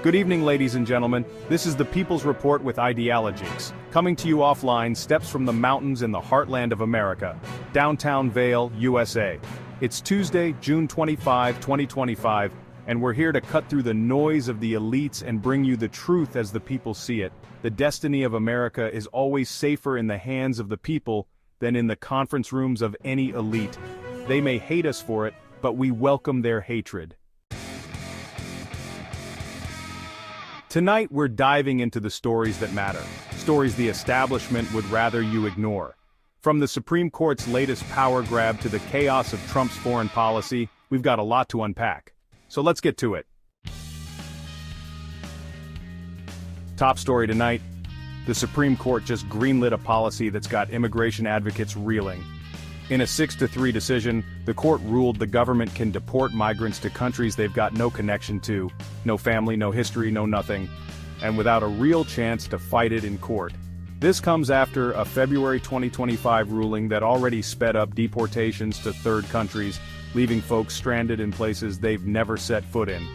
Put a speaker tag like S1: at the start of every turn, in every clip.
S1: Good evening, ladies and gentlemen. This is the People's Report with Idealogyx, coming to you offline steps from the mountains in the heartland of America, downtown Vail, USA. It's Tuesday, June 25, 2025, and we're here to cut through the noise of the elites and bring you the truth as the people see it. The destiny of America is always safer in the hands of the people than in the conference rooms of any elite. They may hate us for it, but we welcome their hatred. Tonight we're diving into the stories that matter, stories the establishment would rather you ignore. From the Supreme Court's latest power grab to the chaos of Trump's foreign policy, we've got a lot to unpack. So let's get to it. Top story tonight: the Supreme Court just greenlit a policy that's got immigration advocates reeling. In a 6-3 decision, the court ruled the government can deport migrants to countries they've got no connection to, no family, no history, no nothing, and without a real chance to fight it in court. This comes after a February 2025 ruling that already sped up deportations to third countries, leaving folks stranded in places they've never set foot in.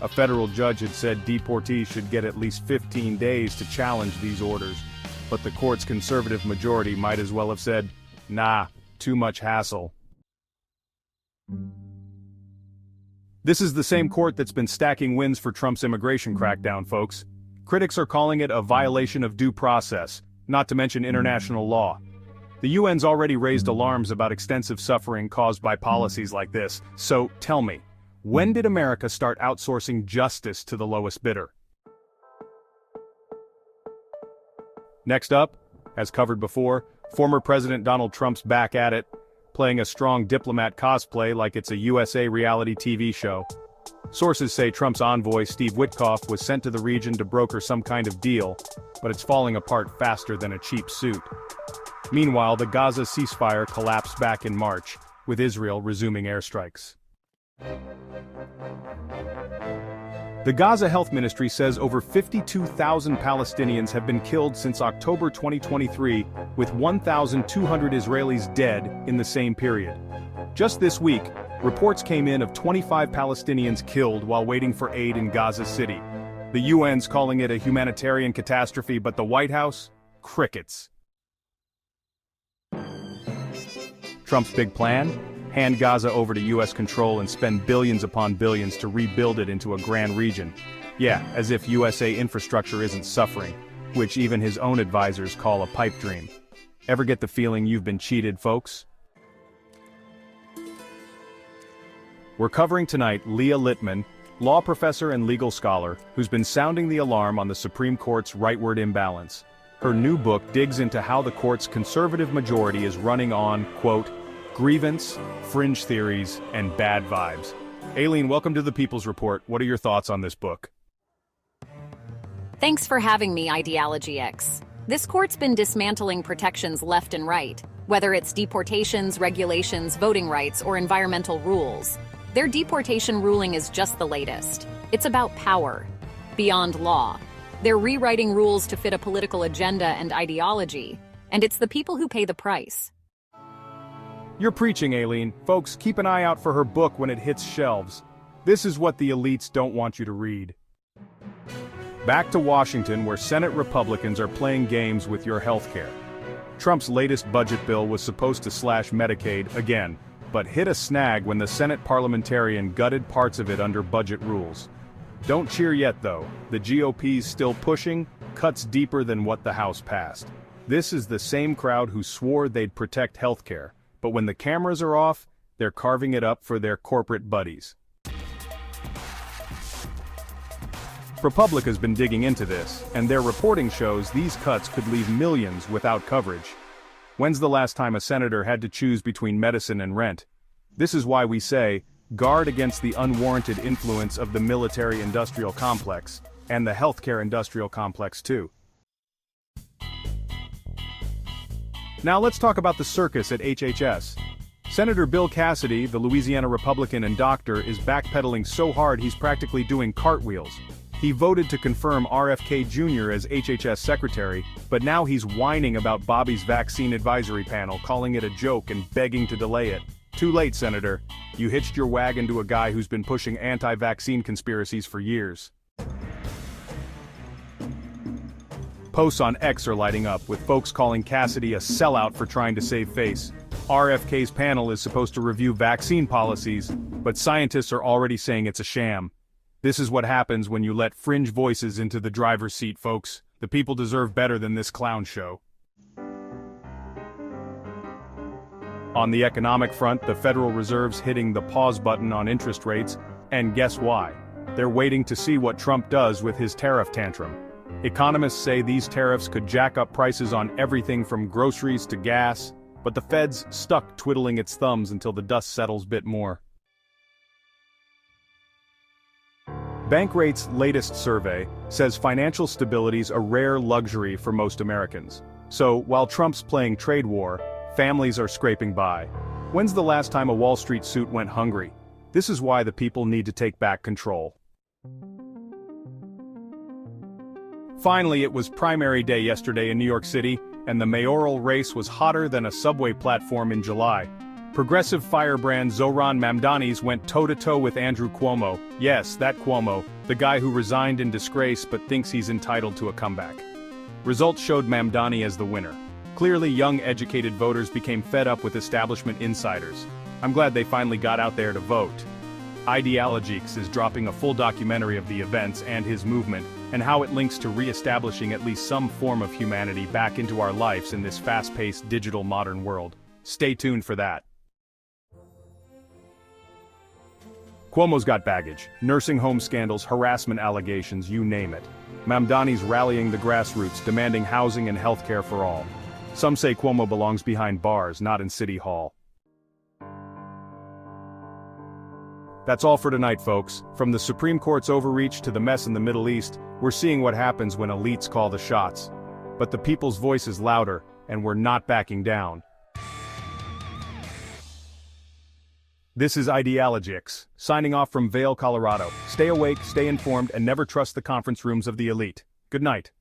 S1: A federal judge had said deportees should get at least 15 days to challenge these orders, but the court's conservative majority might as well have said, nah, too much hassle. This is the same court that's been stacking wins for Trump's immigration crackdown, folks. Critics are calling it a violation of due process, not to mention international law. The UN's already raised alarms about extensive suffering caused by policies like this, so tell me, when did America start outsourcing justice to the lowest bidder? Next up, as covered before, former President Donald Trump's back at it, playing a strong diplomat cosplay like it's a USA reality TV show. Sources say Trump's envoy, Steve Witkoff, was sent to the region to broker some kind of deal, but it's falling apart faster than a cheap suit. Meanwhile, the Gaza ceasefire collapsed back in March, with Israel resuming airstrikes. The Gaza Health Ministry says over 52,000 Palestinians have been killed since October 2023, with 1,200 Israelis dead in the same period. Just this week, reports came in of 25 Palestinians killed while waiting for aid in Gaza City. The UN's calling it a humanitarian catastrophe, but the White House? Crickets. Trump's big plan? Hand Gaza over to US control and spend billions upon billions to rebuild it into a grand region. Yeah, as if USA infrastructure isn't suffering, which even his own advisors call a pipe dream. Ever get the feeling you've been cheated, folks? We're covering tonight Leah Litman, law professor and legal scholar, who's been sounding the alarm on the Supreme Court's rightward imbalance. Her new book digs into how the court's conservative majority is running on, quote, grievance, fringe theories, and bad vibes. Aileen, welcome to the People's Report. What are your thoughts on this book?
S2: Thanks for having me, Idealogyx. This court's been dismantling protections left and right, whether it's deportations, regulations, voting rights, or environmental rules. Their deportation ruling is just the latest. It's about power, beyond law. They're rewriting rules to fit a political agenda and ideology, and it's the people who pay the price.
S1: You're preaching, Aileen. Folks, keep an eye out for her book when it hits shelves. This is what the elites don't want you to read. Back to Washington, where Senate Republicans are playing games with your healthcare. Trump's latest budget bill was supposed to slash Medicaid again, but hit a snag when the Senate parliamentarian gutted parts of it under budget rules. Don't cheer yet, though. The GOP's still pushing, cuts deeper than what the House passed. This is the same crowd who swore they'd protect healthcare, but when the cameras are off, they're carving it up for their corporate buddies. ProPublica's been digging into this, and their reporting shows these cuts could leave millions without coverage. When's the last time a senator had to choose between medicine and rent? This is why we say, guard against the unwarranted influence of the military-industrial complex, and the healthcare-industrial complex too. Now let's talk about the circus at HHS. Senator Bill Cassidy, the Louisiana Republican and doctor, is backpedaling so hard he's practically doing cartwheels. He voted to confirm RFK Jr. as HHS secretary, but now he's whining about Bobby's vaccine advisory panel, calling it a joke and begging to delay it. Too late, Senator. You hitched your wagon to a guy who's been pushing anti-vaccine conspiracies for years. Posts on X are lighting up, with folks calling Cassidy a sellout for trying to save face. RFK's panel is supposed to review vaccine policies, but scientists are already saying it's a sham. This is what happens when you let fringe voices into the driver's seat, folks. The people deserve better than this clown show. On the economic front, the Federal Reserve's hitting the pause button on interest rates, and guess why? They're waiting to see what Trump does with his tariff tantrum. Economists say these tariffs could jack up prices on everything from groceries to gas, but the Fed's stuck twiddling its thumbs until the dust settles a bit more. Bankrate's latest survey says financial stability's a rare luxury for most Americans. So, while Trump's playing trade war, families are scraping by. When's the last time a Wall Street suit went hungry? This is why the people need to take back control. Finally, it was primary day yesterday in New York City, and the mayoral race was hotter than a subway platform in July. Progressive firebrand Zohran Mamdani's went toe-to-toe with Andrew Cuomo. Yes, that Cuomo, the guy who resigned in disgrace but thinks he's entitled to a comeback. Results showed Mamdani as the winner. Clearly, young educated voters became fed up with establishment insiders. I'm glad they finally got out there to vote. Idealogyx is dropping a full documentary of the events and his movement, and how it links to re-establishing at least some form of humanity back into our lives in this fast-paced digital modern world. Stay tuned for that. Cuomo's got baggage, nursing home scandals, harassment allegations, you name it. Mamdani's rallying the grassroots, demanding housing and health care for all. Some say Cuomo belongs behind bars, not in City Hall. That's all for tonight, folks. From the Supreme Court's overreach to the mess in the Middle East, we're seeing what happens when elites call the shots. But the people's voice is louder, and we're not backing down. This is Idealogyx, signing off from Vail, Colorado. Stay awake, stay informed, and never trust the conference rooms of the elite. Good night.